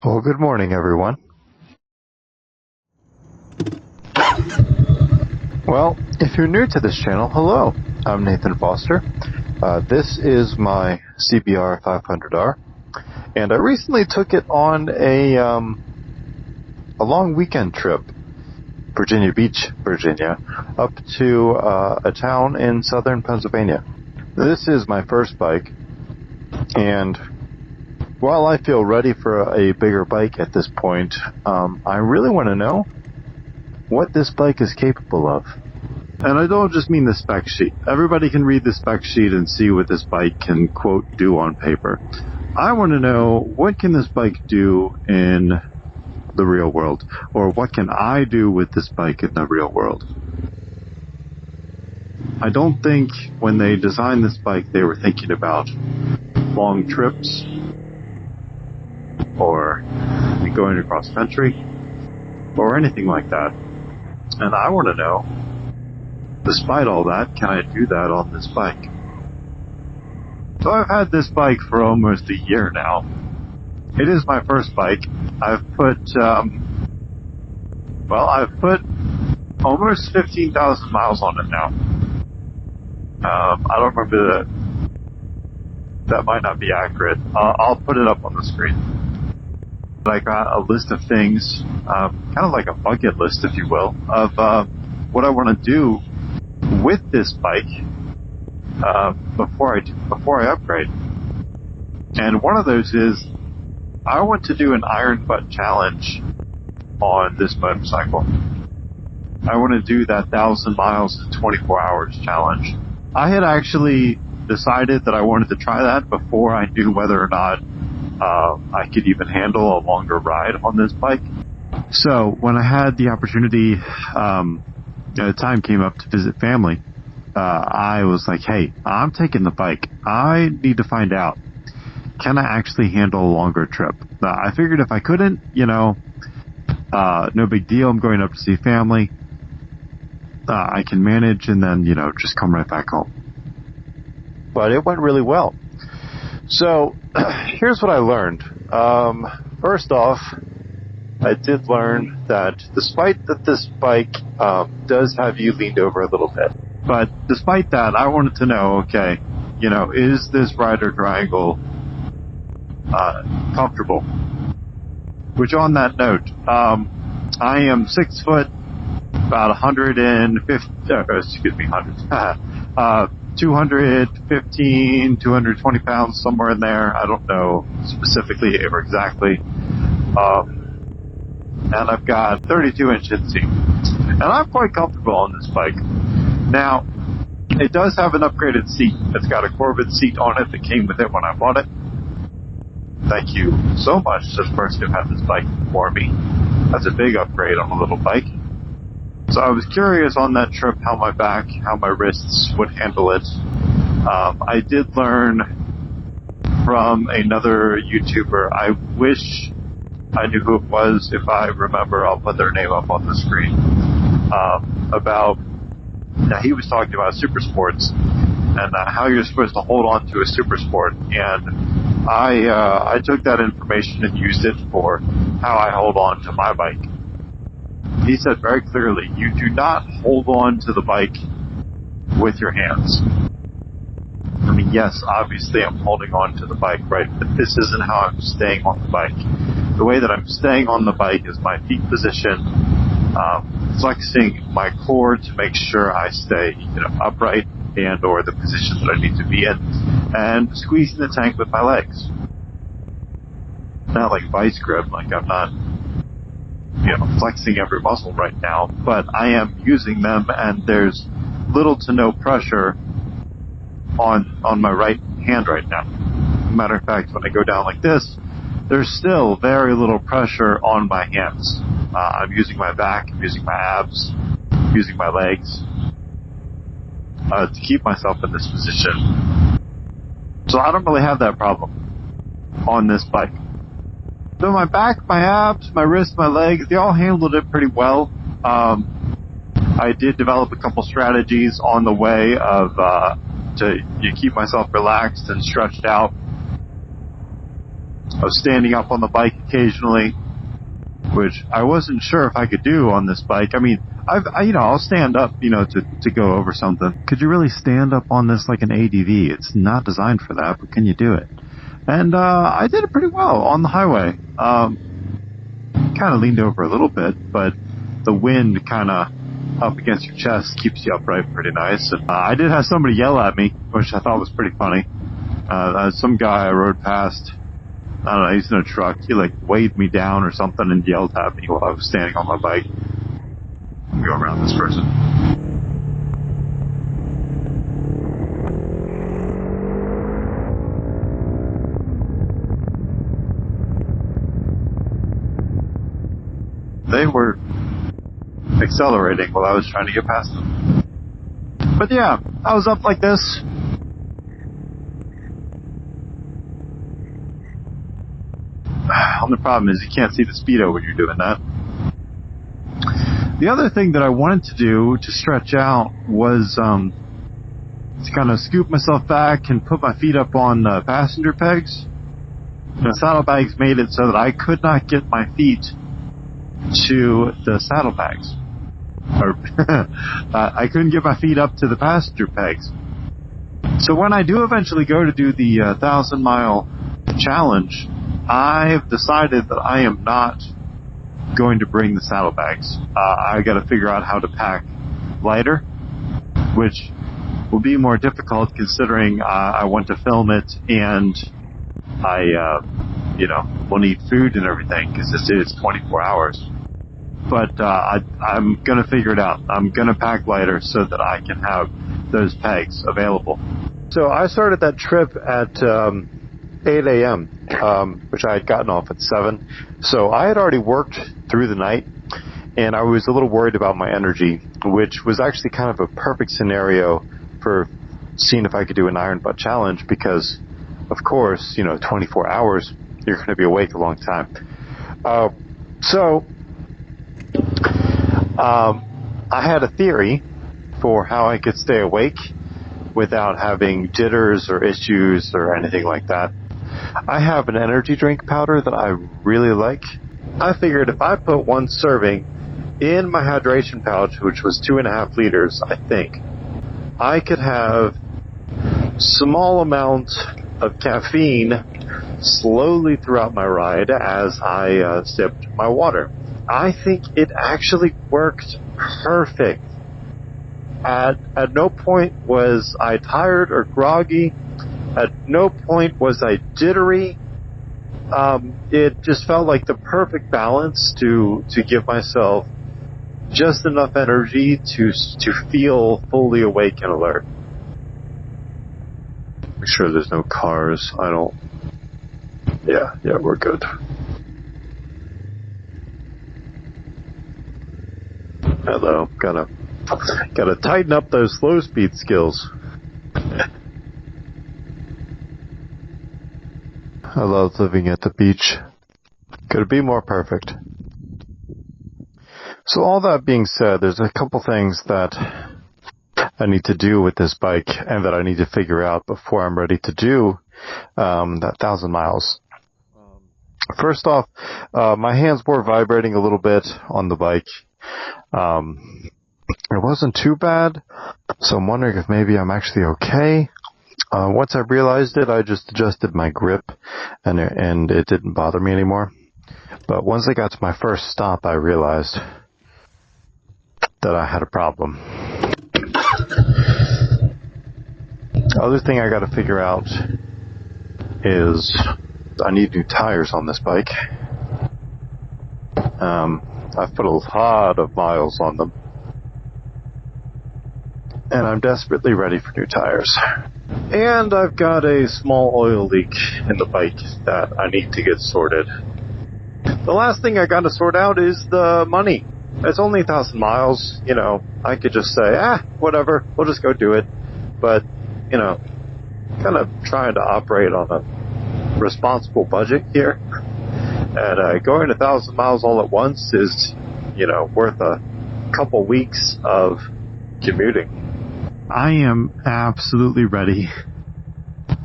Well, good morning, everyone. Well, if you're new to this channel, hello. I'm Nathan Foster. This is my CBR500R, and I recently took it on a long weekend trip, Virginia Beach, Virginia, up to a town in southern Pennsylvania. This is my first bike, and while I feel ready for a bigger bike at this point, I really want to know what this bike is capable of. And I don't just mean the spec sheet. Everybody can read the spec sheet and see what this bike can, quote, do on paper. I want to know, what can this bike do in the real world? Or what can I do with this bike in the real world? I don't think when they designed this bike they were thinking about long trips or going across country or anything like that. And I want to know, despite all that, can I do that on this bike? So I've had this bike for almost a year now. It is my first bike. I've put almost 15,000 miles on it now. I don't remember that might not be accurate. I'll put it up on the screen. I got a list of things, kind of like a bucket list, if you will, of what I want to do with this bike before I upgrade. And one of those is I want to do an iron butt challenge on this motorcycle. I want to do that 1,000 miles in 24 hours challenge. I had actually decided that I wanted to try that before I knew whether or not I could even handle a longer ride on this bike. So when I had the opportunity, the time came up to visit family, I was like, hey, I'm taking the bike. I need to find out, can I actually handle a longer trip? I figured if I couldn't, no big deal. I'm going up to see family. I can manage and then, just come right back home. But it went really well. So here's what I learned. First off, I did learn that despite that this bike does have you leaned over a little bit, but despite that, I wanted to know, okay, is this rider triangle comfortable? Which on that note, I am 6 foot, about 215, 220 pounds, somewhere in there. I don't know specifically or exactly. And I've got 32 inch seat. And I'm quite comfortable on this bike. Now, it does have an upgraded seat. It's got a Corvette seat on it that came with it when I bought it. Thank you so much to the person who had this bike before me. That's a big upgrade on a little bike. So I was curious on that trip how my back, how my wrists would handle it. I did learn from another YouTuber. I wish I knew who it was. If I remember, I'll put their name up on the screen. He was talking about super sports and how you're supposed to hold on to a super sport. And I took that information and used it for how I hold on to my bike. He said very clearly, you do not hold on to the bike with your hands. I mean, yes, obviously I'm holding on to the bike, right? But this isn't how I'm staying on the bike. The way that I'm staying on the bike is my feet position, flexing my core to make sure I stay, upright and or the position that I need to be in, and squeezing the tank with my legs. Not like vice grip, like I'm not flexing every muscle right now, but I am using them, and there's little to no pressure on my right hand right now. Matter of fact, when I go down like this, there's still very little pressure on my hands. I'm using my back, I'm using my abs, I'm using my legs to keep myself in this position. So I don't really have that problem on this bike. So my back, my abs, my wrists, my legs, they all handled it pretty well. I did develop a couple strategies on the way to keep myself relaxed and stretched out. I was standing up on the bike occasionally, which I wasn't sure if I could do on this bike. I mean, I'll stand up, to go over something. Could you really stand up on this like an ADV? It's not designed for that, but can you do it? And I did it pretty well on the highway. Kind of leaned over a little bit, but the wind kind of up against your chest keeps you upright pretty nice. And I did have somebody yell at me, which I thought was pretty funny. Some guy I rode past, I don't know, he's in a truck. He waved me down or something and yelled at me while I was standing on my bike. Go around this person. They were accelerating while I was trying to get past them. But yeah, I was up like this. The problem is you can't see the speedo when you're doing that. The other thing that I wanted to do to stretch out was to kind of scoop myself back and put my feet up on passenger pegs. The saddlebags made it so that I could not get my feet to the saddlebags. Or I couldn't get my feet up to the passenger pegs. So when I do eventually go to do the 1,000-mile challenge, I've decided that I am not going to bring the saddlebags. I got to figure out how to pack lighter, which will be more difficult considering I want to film it and I, will need food and everything because this is 24 hours. But I'm going to figure it out. I'm going to pack lighter so that I can have those pegs available. So I started that trip at 8 a.m., which I had gotten off at 7. So I had already worked through the night, and I was a little worried about my energy, which was actually kind of a perfect scenario for seeing if I could do an iron butt challenge because, of course, 24 hours, you're going to be awake a long time. I had a theory for how I could stay awake without having jitters or issues or anything like that. I have an energy drink powder that I really like. I figured if I put one serving in my hydration pouch, which was 2.5 liters, I think, I could have small amount of caffeine slowly throughout my ride as I sipped my water. I think it actually worked perfect. At no point was I tired or groggy. At no point was I jittery. It just felt like the perfect balance to give myself just enough energy to feel fully awake and alert. Make sure there's no cars. Yeah, we're good. Hello, gotta tighten up those slow speed skills. I love living at the beach. Could it be more perfect? So all that being said, there's a couple things that I need to do with this bike and that I need to figure out before I'm ready to do that 1,000 miles. First off, my hands were vibrating a little bit on the bike. It wasn't too bad, so I'm wondering if maybe I'm actually okay. Once I realized it, I just adjusted my grip, and it didn't bother me anymore. But once I got to my first stop, I realized that I had a problem. The other thing I got to figure out is I need new tires on this bike. I've put a lot of miles on them, and I'm desperately ready for new tires. And I've got a small oil leak in the bike that I need to get sorted. The last thing I got to sort out is the money. It's only 1,000 miles, I could just say, whatever, we'll just go do it. But, kind of trying to operate on a responsible budget here. And going 1,000 miles all at once is, worth a couple weeks of commuting. I am absolutely ready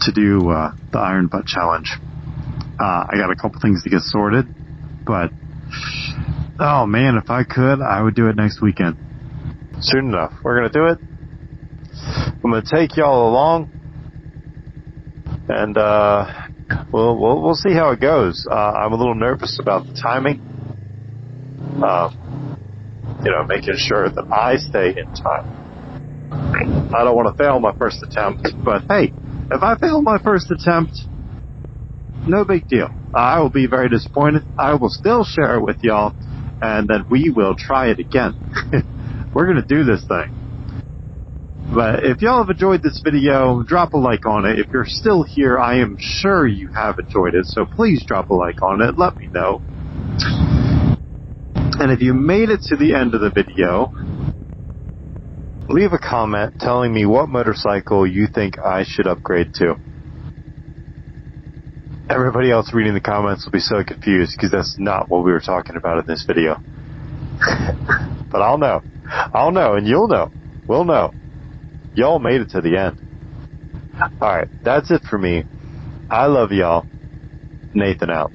to do the Iron Butt Challenge. I got a couple things to get sorted, but oh man, if I could, I would do it next weekend. Soon enough. We're going to do it. I'm going to take y'all along, and we'll see how it goes. I'm a little nervous about the timing. Making sure that I stay in time. I don't want to fail my first attempt, but hey, if I fail my first attempt, no big deal. I will be very disappointed. I will still share it with y'all, and then we will try it again. We're going to do this thing. But if y'all have enjoyed this video, drop a like on it. If you're still here, I am sure you have enjoyed it, so please drop a like on it. Let me know. And if you made it to the end of the video, leave a comment telling me what motorcycle you think I should upgrade to. Everybody else reading the comments will be so confused because that's not what we were talking about in this video. But I'll know, and you'll know. We'll know. Y'all made it to the end. Alright, that's it for me. I love y'all. Nathan out.